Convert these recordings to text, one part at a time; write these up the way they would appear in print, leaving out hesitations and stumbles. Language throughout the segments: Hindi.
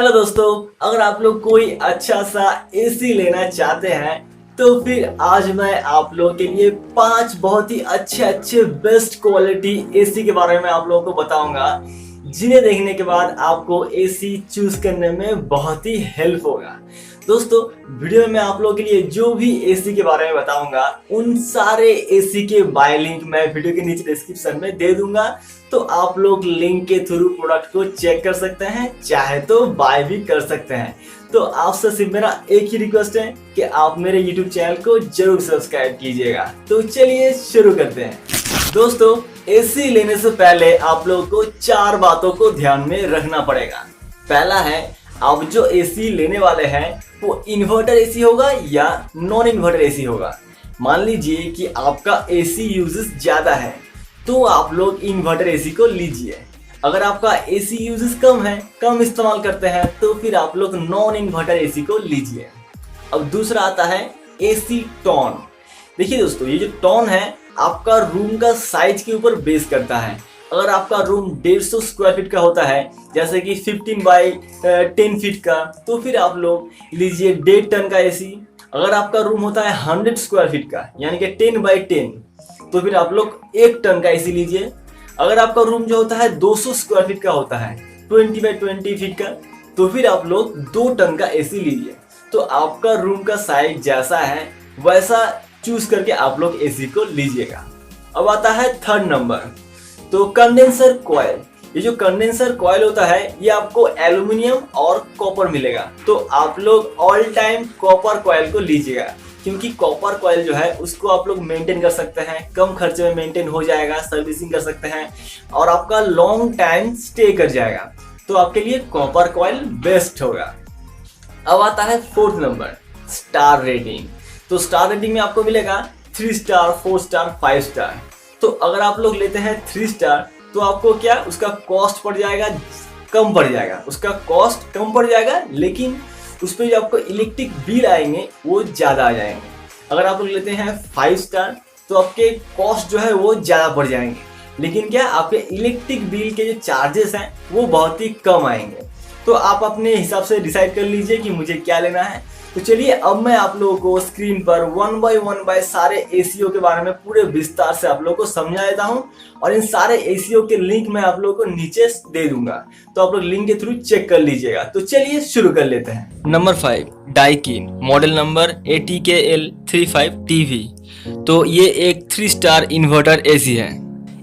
हेलो दोस्तों, अगर आप लोग कोई अच्छा सा एसी लेना चाहते हैं तो फिर आज मैं आप लोगों के लिए 5 बहुत ही अच्छे बेस्ट क्वालिटी एसी के बारे में आप लोगों को बताऊंगा, जिन्हें देखने के बाद आपको एसी चूज करने में बहुत ही हेल्प होगा। दोस्तों, वीडियो में मैं आप लोगों के लिए जो भी एसी के बारे में बताऊंगा उन सारे एसी के बाय लिंक मैं वीडियो के नीचे डिस्क्रिप्शन में दे दूंगा, तो आप लोग लिंक के थ्रू प्रोडक्ट को चेक कर सकते हैं, चाहे तो बाय भी कर सकते हैं। तो आपसे सिर्फ मेरा एक ही रिक्वेस्ट है कि आप मेरे YouTube चैनल को जरूर सब्सक्राइब कीजिएगा। तो चलिए शुरू करते हैं। दोस्तों, एसी लेने से पहले आप लोगों को 4 बातों को ध्यान में रखना पड़ेगा। पहला है, आप जो एसी लेने वाले हैं वो इन्वर्टर एसी होगा या नॉन इन्वर्टर एसी होगा। मान लीजिए कि आपका एसी यूजेस ज्यादा है तो आप लोग इन्वर्टर एसी को लीजिए। अगर आपका एसी यूजेस कम है, कम इस्तेमाल करते हैं, तो फिर आप लोग नॉन इन्वर्टर एसी को लीजिए। अब दूसरा आता है एसी टोन। देखिए दोस्तों, ये जो टोन है आपका रूम का साइज के ऊपर बेस करता है। अगर आपका रूम 150 स्क्वायर फीट का होता है, जैसे कि 15 बाई 10 फीट का, तो फिर आप लोग लीजिए 1.5 टन का एसी। अगर आपका रूम होता है 100 स्क्वायर फीट का, यानी कि 10 बाई 10, तो फिर आप लोग 1 टन का एसी लीजिए। अगर आपका रूम जो होता है 200 स्क्वायर फीट का होता है, 20 बाई 20 फीट का, तो फिर आप लोग 2 टन का एसी लीजिए। तो आपका रूम का साइज जैसा है वैसा चूज करके आप लोग एसी को लीजिएगा। अब आता है थर्ड नंबर, तो कंडेंसर कॉइल। ये जो कंडेंसर कॉइल होता है ये आपको एल्युमिनियम और कॉपर मिलेगा, तो आप लोग ऑल टाइम कॉपर कॉइल को लीजिएगा, क्योंकि कॉपर कॉइल जो है उसको आप लोग मेंटेन कर सकते हैं, कम खर्चे में मेंटेन हो जाएगा, सर्विसिंग कर सकते हैं और आपका लॉन्ग टाइम स्टे कर जाएगा। तो आपके लिए कॉपर कॉइल बेस्ट होगा। अब आता है फोर्थ नंबर, स्टार रेटिंग। तो स्टार रेटिंग में आपको मिलेगा 3 स्टार, 4 स्टार, 5 स्टार। तो अगर आप लोग लेते हैं 3 स्टार तो आपको क्या उसका कॉस्ट पड़ जाएगा, कम पड़ जाएगा, उसका कॉस्ट कम पड़ जाएगा, लेकिन उस पर जो आपको इलेक्ट्रिक बिल आएंगे वो ज़्यादा आ जाएंगे। अगर आप लोग लेते हैं 5 स्टार तो आपके कॉस्ट जो है वो ज़्यादा पड़ जाएंगे, लेकिन क्या आपके इलेक्ट्रिक बिल के जो चार्जेस हैं वो बहुत ही कम आएंगे। तो आप अपने हिसाब से डिसाइड कर लीजिए कि मुझे क्या लेना है। तो चलिए अब मैं आप लोगों को स्क्रीन पर 1 बाय सारे एसीओ के बारे में पूरे विस्तार से आप लोगों को समझा देता हूं, और इन सारे एसीओ के लिंक मैं आप लोगों को नीचे दे दूंगा, तो आप लोग लिंक के थ्रू चेक कर लीजिएगा। तो चलिए शुरू कर लेते हैं। Number 5, Daikin, model number ATKL35TV। तो ये एक 3 स्टार इन्वर्टर एसी है।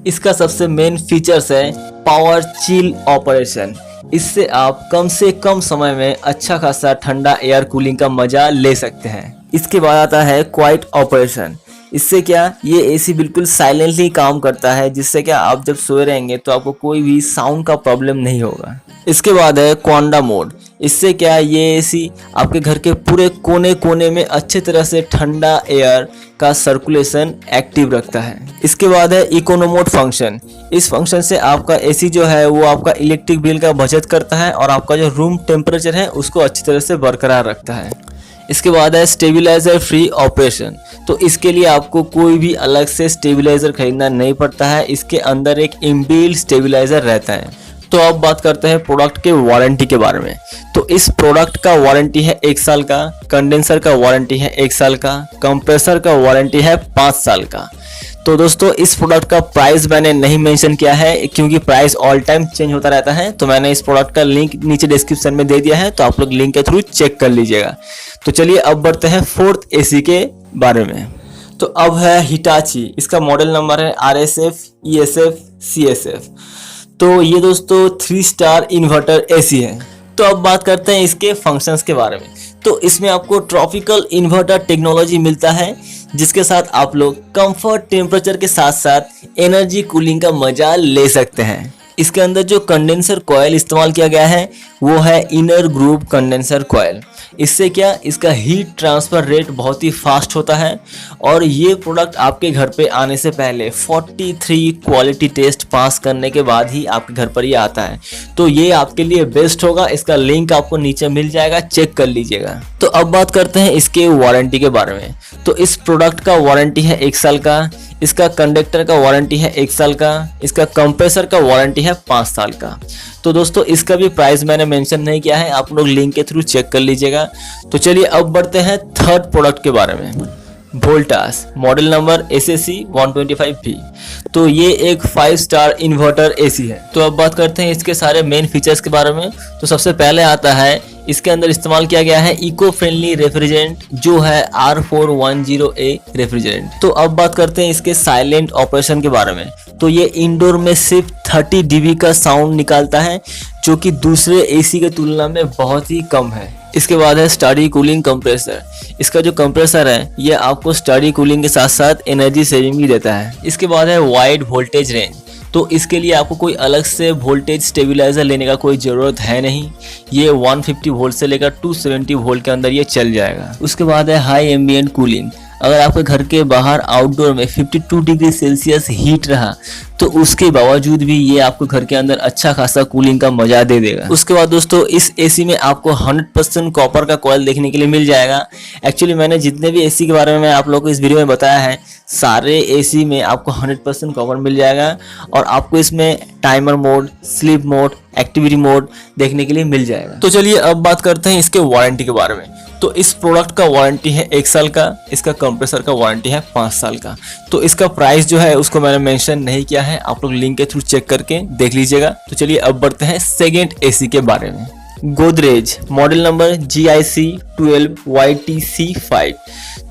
इसका सबसे मेन फीचर्स है पावर चिल ऑपरेशन। इससे आप कम से कम समय में अच्छा खासा ठंडा एयर कूलिंग का मजा ले सकते हैं। इसके बाद आता है क्वाइट ऑपरेशन। इससे क्या ये एसी बिल्कुल साइलेंटली काम करता है, जिससे क्या आप जब सोए रहेंगे तो आपको कोई भी साउंड का प्रॉब्लम नहीं होगा। इसके बाद है क्वांडा मोड। इससे क्या ये एसी आपके घर के पूरे कोने कोने में अच्छे तरह से ठंडा एयर का सर्कुलेशन एक्टिव रखता है। इसके बाद है इकोनो मोड फंक्शन। इस फंक्शन से आपका एसी जो है वो आपका इलेक्ट्रिक बिल का बचत करता है और आपका जो रूम टेम्परेचर है उसको अच्छी तरह से बरकरार रखता है। इसके बाद है स्टेबलाइजर फ्री ऑपरेशन। तो इसके लिए आपको कोई भी अलग से स्टेबलाइजर खरीदना नहीं पड़ता है, इसके अंदर एक इनबिल्ट स्टेबलाइजर रहता है। तो अब बात करते हैं प्रोडक्ट के वारंटी के बारे में। तो इस प्रोडक्ट का वारंटी है 1 साल का, कंडेंसर का वारंटी है 1 साल का, कंप्रेसर का वारंटी है 5 साल का। तो दोस्तों, इस प्रोडक्ट का प्राइस मैंने नहीं मेंशन किया है, क्योंकि प्राइस ऑल टाइम चेंज होता रहता है। तो मैंने इस प्रोडक्ट का लिंक नीचे डिस्क्रिप्शन में दे दिया है, तो आप लोग लिंक के थ्रू चेक कर लीजिएगा। तो चलिए अब बढ़ते हैं 4th एसी के बारे में। तो अब है हिटाची। इसका मॉडल नंबर है RSF ESF CSF। तो ये दोस्तों 3 स्टार इन्वर्टर एसी है। तो अब बात करते हैं इसके फंक्शंस के बारे में। तो इसमें आपको ट्रॉपिकल इन्वर्टर टेक्नोलॉजी मिलता है, जिसके साथ आप लोग कंफर्ट टेम्परेचर के साथ साथ एनर्जी कूलिंग का मजा ले सकते हैं। इसके अंदर जो कंडेंसर कॉइल इस्तेमाल किया गया है वो है इनर ग्रुप कंडेंसर कॉइल। इससे क्या इसका हीट ट्रांसफर रेट बहुत ही फास्ट होता है, और ये प्रोडक्ट आपके घर पे आने से पहले 43 क्वालिटी टेस्ट पास करने के बाद ही आपके घर पर ये आता है। तो ये आपके लिए बेस्ट होगा। इसका लिंक आपको नीचे मिल जाएगा, चेक कर लीजिएगा। तो अब बात करते हैं इसके वारंटी के बारे में। तो इस प्रोडक्ट का वारंटी है 1 साल का। इसका कंडक्टर का वारंटी है 1 साल का, इसका कंप्रेसर का वारंटी है 5 साल का। तो दोस्तों इसका भी प्राइस मैंने मेंशन नहीं किया है, आप लोग लिंक के थ्रू चेक कर लीजिएगा। तो चलिए अब बढ़ते हैं थर्ड प्रोडक्ट के बारे में, Voltas, model number SAC 125V। तो ये एक 5 स्टार इन्वर्टर AC है। तो अब बात करते हैं इसके सारे मेन फीचर्स के बारे में। तो सबसे पहले आता है इसके अंदर इस्तेमाल किया गया है इको फ्रेंडली रेफ्रिजरेंट जो है R410A रेफ्रिजरेंट। तो अब बात करते हैं इसके साइलेंट ऑपरेशन के बारे में। तो ये इंडोर में सिर्फ 30 dB का साउंड निकालता है जो कि दूसरे AC के तुलना में बहुत ही कम है। इसके बाद है स्टडी कूलिंग कंप्रेसर। इसका जो कंप्रेसर है ये आपको स्टडी कूलिंग के साथ साथ एनर्जी सेविंग भी देता है। इसके बाद है वाइड वोल्टेज रेंज। तो इसके लिए आपको कोई अलग से वोल्टेज स्टेबलाइजर लेने का कोई ज़रूरत है नहीं, ये 150 वोल्ट से लेकर 270 वोल्ट के अंदर ये चल जाएगा। उसके बाद है हाई एम्बिएंट कूलिंग। अगर आपके घर के बाहर आउटडोर में 52 डिग्री सेल्सियस हीट रहा तो उसके बावजूद भी ये आपको घर के अंदर अच्छा खासा कूलिंग का मजा दे देगा। उसके बाद दोस्तों इस एसी में आपको 100% कॉपर का कॉइल देखने के लिए मिल जाएगा। एक्चुअली मैंने जितने भी एसी के बारे में आप लोगों को इस वीडियो में बताया है सारे एसी में आपको 100% कॉपर मिल जाएगा और आपको इसमें timer mode, sleep mode, activity mode देखने के लिए मिल जाएगा। तो चलिए अब बात करते हैं इसके वारंटी के बारे में। तो इस प्रोडक्ट का वारंटी है 1 साल का, इसका कंप्रेसर का वारंटी है 5 साल का। तो इसका प्राइस जो है उसको मैंने मेंशन नहीं किया है, आप लोग लिंक के थ्रू चेक करके देख लीजिएगा। तो चलिए अब बढ़ते हैं सेकंड एसी के बारे में। Godrej, model number GIC 12YTC5।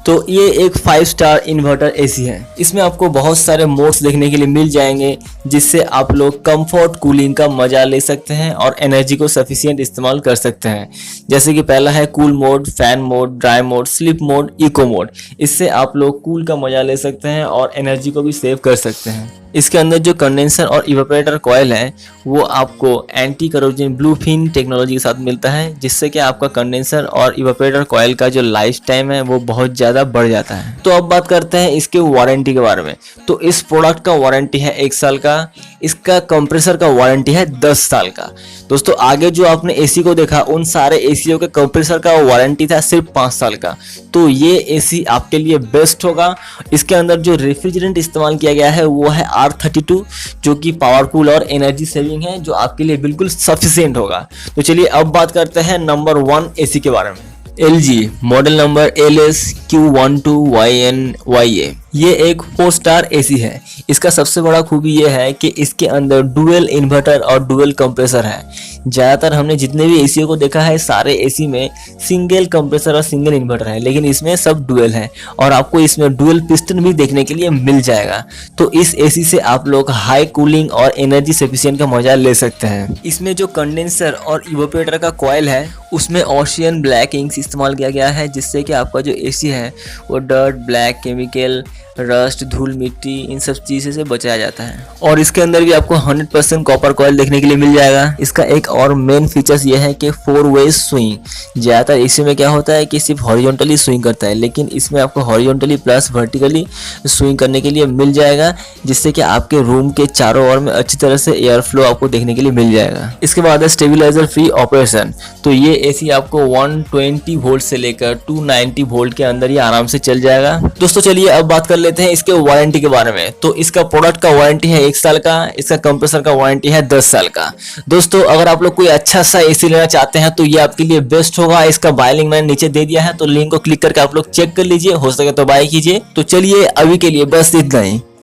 तो ये एक 5 स्टार इन्वर्टर एसी है। इसमें आपको बहुत सारे मोड्स देखने के लिए मिल जाएंगे जिससे आप लोग कंफर्ट कूलिंग का मजा ले सकते हैं और एनर्जी को सफिशिएंट इस्तेमाल कर सकते हैं। जैसे कि पहला है cool mode, fan mode, dry mode, sleep mode, eco mode. इससे आप लोग कूल का मजा ले सकते हैं और एनर्जी को भी सेव कर सकते हैं। इसके अंदर जो कंडेंसर और इवेपोरेटर कॉइल है वो आपको एंटी करोजन ब्लूफिन टेक्नोलॉजी के साथ मिलता है जिससे कि आपका कंडेंसर और इवेपोरेटर कॉइल का जो लाइफ टाइम है वो बहुत ज़्यादा बढ़ जाता है। तो अब बात करते हैं इसके वारंटी के बारे में। तो इस प्रोडक्ट का वारंटी है 1 साल का, इसका कंप्रेसर का वारंटी है 10 साल का। दोस्तों आगे जो आपने एसी को देखा उन सारे एसीओ के कंप्रेसर का वारंटी था सिर्फ 5 साल का। तो ये एसी आपके लिए बेस्ट होगा। इसके अंदर जो रेफ्रिजरेंट इस्तेमाल किया गया है वो है R32 जो कि पावर कूल और एनर्जी सेविंग है जो आपके लिए बिल्कुल सफिशिएंट होगा। तो चलिए अब बात करते हैं नंबर 1 एसी के बारे में। LG, model number LSQ12YNYA। ये एक 4 स्टार एसी है। इसका सबसे बड़ा खूबी ये है कि इसके अंदर डुअल इन्वर्टर और डुअल कंप्रेसर है। ज़्यादातर हमने जितने भी एसी को देखा है सारे एसी में सिंगल कंप्रेसर और सिंगल इन्वर्टर है, लेकिन इसमें सब डुअल है और आपको इसमें डुअल पिस्टन भी देखने के लिए मिल जाएगा। तो इस एसी से आप लोग हाई कूलिंग और एनर्जी सफिशिएंट का मजा ले सकते हैं। इसमें जो कंडेंसर और इवेपोरेटर का कॉइल है उसमें ओशियन ब्लैक इंक्स इस्तेमाल किया गया है जिससे कि आपका जो एसी है वो डर्ट, ब्लैक, केमिकल, रस्ट, धूल मिट्टी इन सब चीज़ों से बचाया जाता है। और इसके अंदर भी आपको 100% कॉपर कॉइल देखने के लिए मिल जाएगा। इसका एक और मेन फीचर्स ये है कि 4 वे स्विंग। ज़्यादातर एसी में क्या होता है कि सिर्फ हॉरिजॉन्टली स्विंग करता है, लेकिन इसमें आपको हॉरिजॉन्टली प्लस वर्टिकली स्विंग करने के लिए मिल जाएगा जिससे कि आपके रूम के चारों ओर में अच्छी तरह से एयर फ्लो आपको देखने के लिए मिल जाएगा। इसके बाद है स्टेबलाइजर फ्री ऑपरेशन। तो ये एसी आपको 120 वोल्ट से लेकर 290 वोल्ट के अंदर ही आराम से चल जाएगा। दोस्तों चलिए अब बात कर लेते हैं इसके वारंटी के बारे में। तो इसका प्रोडक्ट का वारंटी है 1 साल का, इसका कंप्रेसर का वारंटी है 10 साल का। दोस्तों अगर आप लोग कोई अच्छा सा एसी लेना चाहते हैं तो ये आपके लिए बेस्ट होगा। इसका बाय लिंक मैंने नीचे दे दिया है, तो लिंक को क्लिक करके आप लोग चेक कर लीजिए, हो सके तो बाय कीजिए। तो चलिए अभी के लिए बस इतना ही।